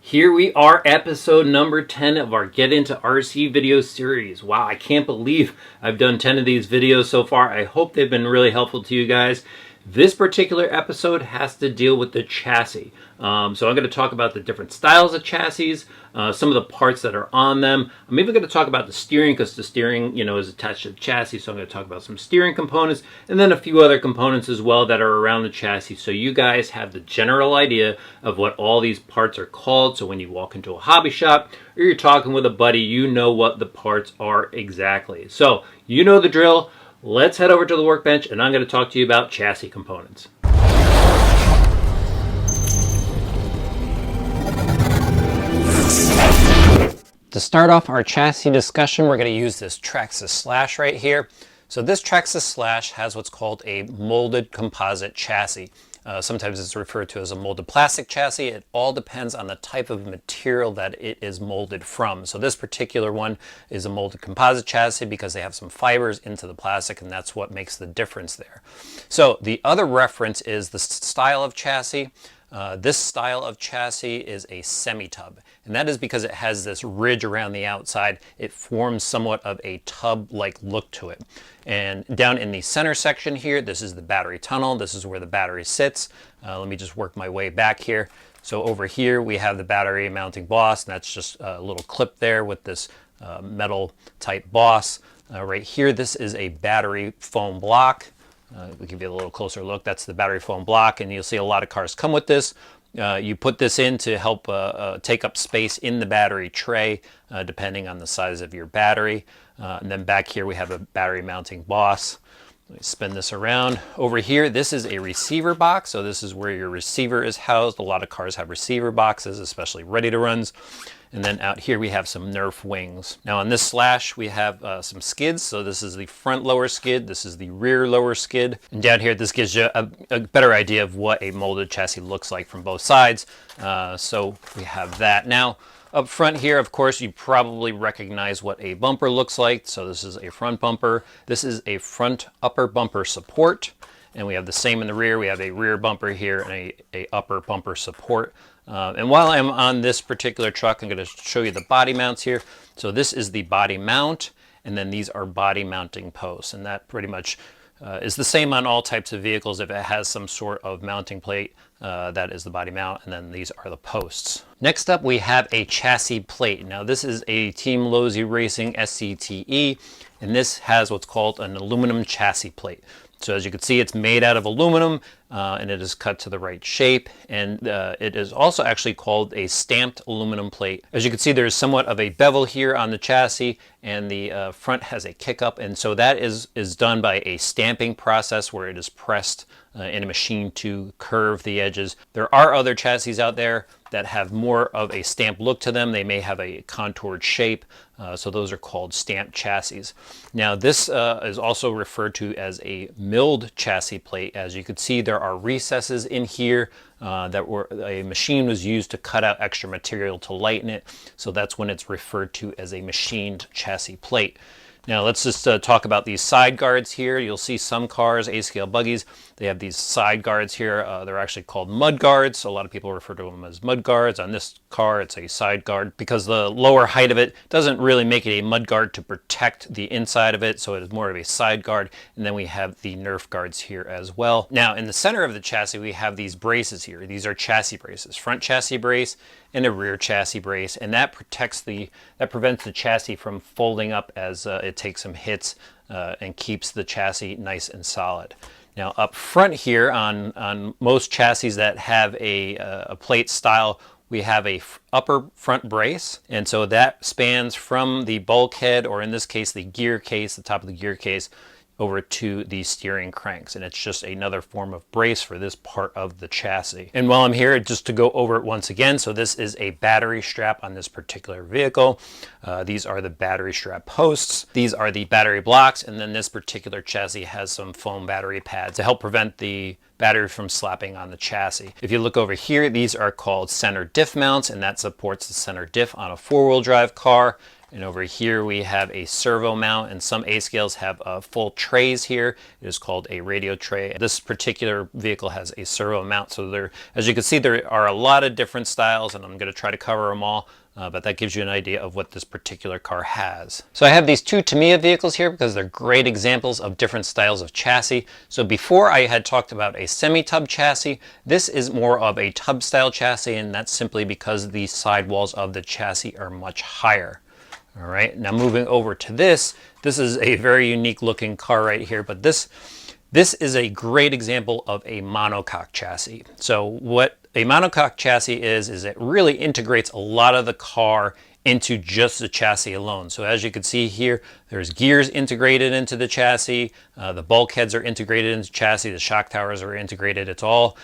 Here we are, episode number 10 of our Get Into RC video series. Wow, I can't believe I've done 10 of these videos so far. I hope they've been really helpful to you guys. This particular episode has to deal with the chassis. So I'm going to talk about the different styles of chassis, some of the parts that are on them. I'm even going to talk about the steering because the steering, is attached to the chassis. So I'm going to talk about some steering components and then a few other components as well that are around the chassis. So you guys have the general idea of what all these parts are called. So when you walk into a hobby shop or you're talking with a buddy, you know what the parts are exactly. So you know the drill. Let's head over to the workbench and I'm going to talk to you about chassis components. To start off our chassis discussion, we're going to use this Traxxas Slash right here. So this Traxxas Slash has what's called a molded composite chassis. Sometimes it's referred to as a molded plastic chassis. It all depends on the type of material that it is molded from. So this particular one is a molded composite chassis because they have some fibers into the plastic, and that's what makes the difference there. So the other reference is the style of chassis. This style of chassis is a semi-tub, and that is because it has this ridge around the outside. It forms somewhat of a tub-like look to it. And down in the center section here, this is the battery tunnel. This is where the battery sits. Let me just work my way back here. So over here we have the battery mounting boss, and that's just a little clip there with this metal type boss. Right here, this is a battery foam block. We'll give you a little closer look. That's the battery foam block, and you'll see a lot of cars come with this. You put this in to help take up space in the battery tray, depending on the size of your battery. And then back here we have a battery mounting boss. Let me spin this around. Over here, this is a receiver box. So this is where your receiver is housed. A lot of cars have receiver boxes, especially ready-to-runs. And then out here we have some Nerf wings. Now on this Slash we have some skids. So this is the front lower skid, this is the rear lower skid. And down here this gives you a better idea of what a molded chassis looks like from both sides. So we have that. Now up front here, of course, you probably recognize what a bumper looks like. So this is a front bumper. This is a front upper bumper support. And we have the same in the rear. We have a rear bumper here and a upper bumper support. And while I'm on this particular truck, I'm going to show you the body mounts here. So this is the body mount, and then these are body mounting posts. And that pretty much is the same on all types of vehicles. If it has some sort of mounting plate, that is the body mount, and then these are the posts. Next up, we have a chassis plate. Now this is a Team Losi Racing SCTE, and this has what's called an aluminum chassis plate. So as you can see, it's made out of aluminum and it is cut to the right shape. And it is also actually called a stamped aluminum plate. As you can see, there's somewhat of a bevel here on the chassis, and the front has a kick up. And so that is done by a stamping process where it is pressed in a machine to curve the edges. There are other chassis out there that have more of a stamped look to them. They may have a contoured shape. So those are called stamped chassis. Now this is also referred to as a milled chassis plate. As you can see, there are recesses in here that a machine was used to cut out extra material to lighten it. So that's when it's referred to as a machined chassis plate. Now let's just talk about these side guards here. You'll see some cars, A-scale buggies, they have these side guards here. They're actually called mud guards. A lot of people refer to them as mud guards. On this car, it's a side guard because the lower height of it doesn't really make it a mud guard to protect the inside of it, so it is more of a side guard. And then we have the Nerf guards here as well. Now in the center of the chassis, we have these braces here. These are chassis braces, front chassis brace and a rear chassis brace, and that prevents the chassis from folding up as it takes some hits and keeps the chassis nice and solid. Now up front here on most chassis that have a plate style, we have a upper front brace, and so that spans from the bulkhead, or in this case the gear case, the top of the gear case, over to the steering cranks, and it's just another form of brace for this part of the chassis. And while I'm here, just to go over it once again, so this is a battery strap on this particular vehicle. These are the battery strap posts. These are the battery blocks, and then this particular chassis has some foam battery pads to help prevent the battery from slapping on the chassis. If you look over here, these are called center diff mounts, and that supports the center diff on a four-wheel drive car. And over here we have a servo mount, and some A scales have full trays here. It is called a radio tray. This particular vehicle has a servo mount. So there, as you can see, there are a lot of different styles, and I'm going to try to cover them all. But that gives you an idea of what this particular car has. So I have these two Tamiya vehicles here because they're great examples of different styles of chassis. So before I had talked about a semi-tub chassis, this is more of a tub style chassis, and that's simply because the sidewalls of the chassis are much higher. All right, now moving over to this is a very unique looking car right here, but this is a great example of a monocoque chassis. So what a monocoque chassis is it really integrates a lot of the car into just the chassis alone. So as you can see here, there's gears integrated into the chassis, the bulkheads are integrated into the chassis, the shock towers are integrated. It's all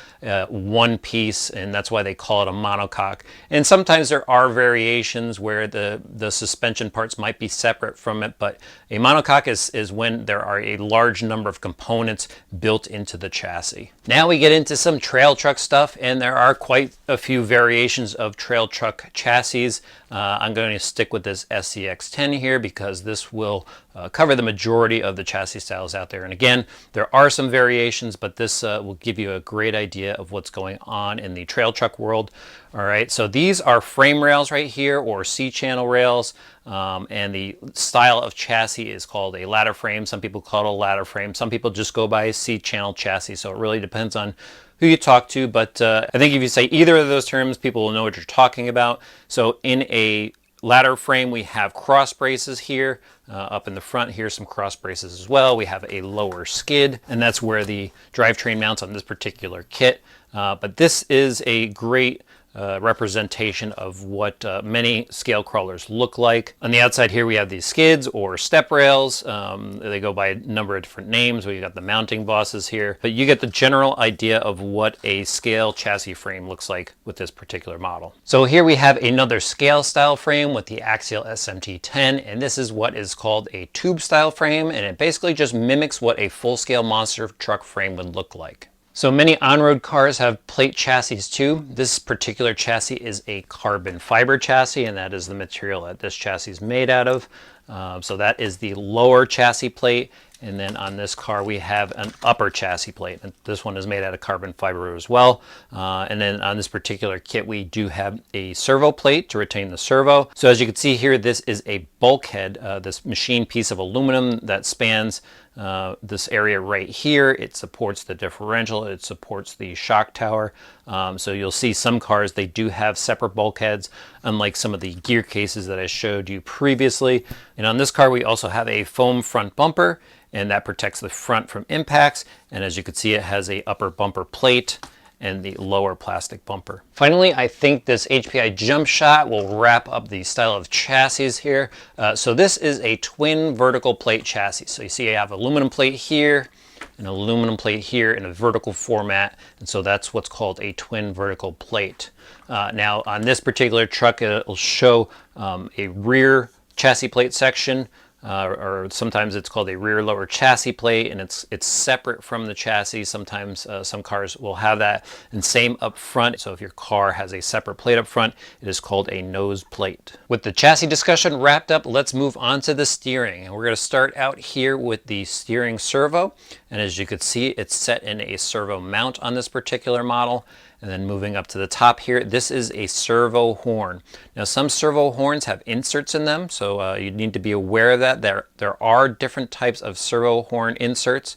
one piece, and that's why they call it a monocoque. And sometimes there are variations where the suspension parts might be separate from it, but a monocoque is when there are a large number of components built into the chassis. Now we get into some trail truck stuff, and there are quite a few variations of trail truck chassis. I'm going to stick with this SCX10 here because this will cover the majority of the chassis styles out there. And again, there are some variations, but this will give you a great idea of what's going on in the trail truck world. All right, so these are frame rails right here, or C-channel rails, and the style of chassis is called a ladder frame. Some people call it a ladder frame. Some people just go by a C-channel chassis, so it really depends on who you talk to, but I think if you say either of those terms, people will know what you're talking about. So in a ladder frame, we have cross braces here. Up in the front, here's some cross braces as well. We have a lower skid, and that's where the drivetrain mounts on this particular kit. But this is a great representation of what many scale crawlers look like. On the outside here we have these skids or step rails. They go by a number of different names. We got the mounting bosses here, but you get the general idea of what a scale chassis frame looks like with this particular model. So here we have another scale style frame with the Axial SMT10, and this is what is called a tube style frame, and it basically just mimics what a full scale monster truck frame would look like. So many on-road cars have plate chassis too. This particular chassis is a carbon fiber chassis, and that is the material that this chassis is made out of. So that is the lower chassis plate. And then on this car, we have an upper chassis plate. And this one is made out of carbon fiber as well. And then on this particular kit, we do have a servo plate to retain the servo. So as you can see here, this is a bulkhead, this machined piece of aluminum that spans this area right here. It supports the differential, it supports the shock tower. So you'll see some cars, they do have separate bulkheads, unlike some of the gear cases that I showed you previously. And on this car, we also have a foam front bumper, and that protects the front from impacts. And as you can see, it has a upper bumper plate and the lower plastic bumper. Finally, I think this HPI jump shot will wrap up the style of chassis here. So this is a twin vertical plate chassis. So you see I have aluminum plate here, an aluminum plate here in a vertical format, and so that's what's called a twin vertical plate. Now on this particular truck, it'll show a rear chassis plate section, or sometimes it's called a rear lower chassis plate, and it's separate from the chassis. Sometimes some cars will have that, and same up front. So if your car has a separate plate up front, it is called a nose plate. With the chassis discussion wrapped up, let's move on to the steering. And we're going to start out here with the steering servo, and as you can see, it's set in a servo mount on this particular model. And then moving up to the top here, this is a servo horn. Now some servo horns have inserts in them, so you need to be aware of that. There are different types of servo horn inserts.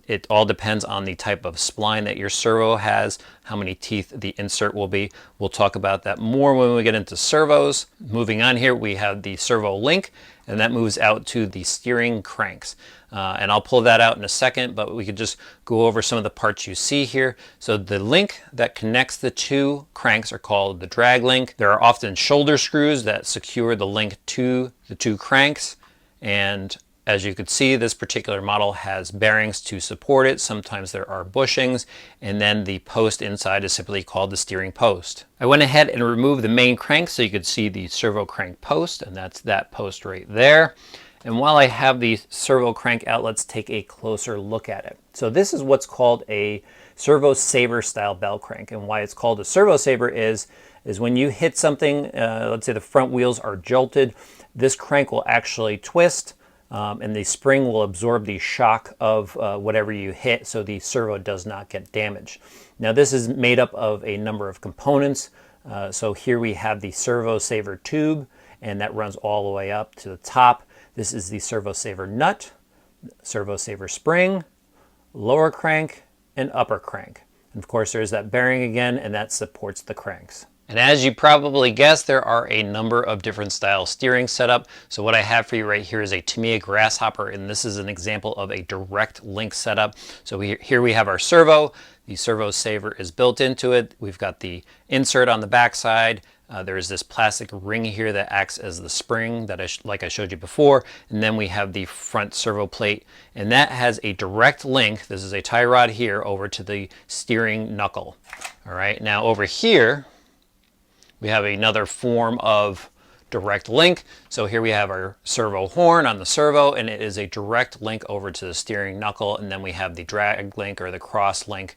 It all depends on the type of spline that your servo has, how many teeth the insert will be. We'll talk about that more when we get into servos. Moving on here, we have the servo link, and that moves out to the steering cranks. And I'll pull that out in a second, but we could just go over some of the parts you see here. So the link that connects the two cranks are called the drag link. There are often shoulder screws that secure the link to the two cranks. And as you can see, this particular model has bearings to support it. Sometimes there are bushings, and then the post inside is simply called the steering post. I went ahead and removed the main crank so you could see the servo crank post, and that's that post right there. And while I have the servo crank out, let's take a closer look at it. So this is what's called a servo saver style bell crank, and why it's called a servo saver is is when you hit something, let's say the front wheels are jolted, this crank will actually twist and the spring will absorb the shock of whatever you hit, so the servo does not get damaged. Now this is made up of a number of components. So here we have the servo saver tube, and that runs all the way up to the top. This is the servo saver nut, servo saver spring, lower crank, and upper crank. And of course there's that bearing again, and that supports the cranks. And as you probably guessed, there are a number of different style steering setup. So what I have for you right here is a Tamiya Grasshopper, and this is an example of a direct link setup. So here we have our servo. The servo saver is built into it. We've got the insert on the back side. There's this plastic ring here that acts as the spring that like I showed you before. And then we have the front servo plate, and that has a direct link. This is a tie rod here over to the steering knuckle. All right, now over here, we have another form of direct link. So here we have our servo horn on the servo, and it is a direct link over to the steering knuckle. And then we have the drag link or the cross link,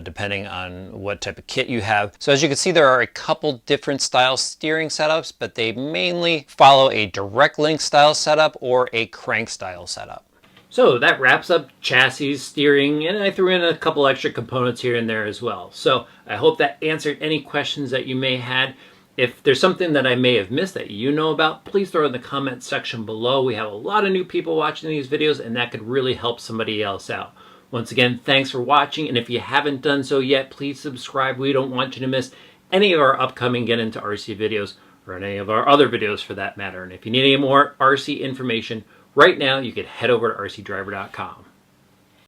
depending on what type of kit you have. So as you can see, there are a couple different style steering setups, but they mainly follow a direct link style setup or a crank style setup. So that wraps up chassis, steering, and I threw in a couple extra components here and there as well. So I hope that answered any questions that you may had. If there's something that I may have missed that you know about, please throw it in the comment section below. We have a lot of new people watching these videos, and that could really help somebody else out. Once again, thanks for watching, and if you haven't done so yet, please subscribe. We don't want you to miss any of our upcoming Get Into RC videos, or any of our other videos for that matter. And if you need any more RC information, right now, you can head over to rcdriver.com.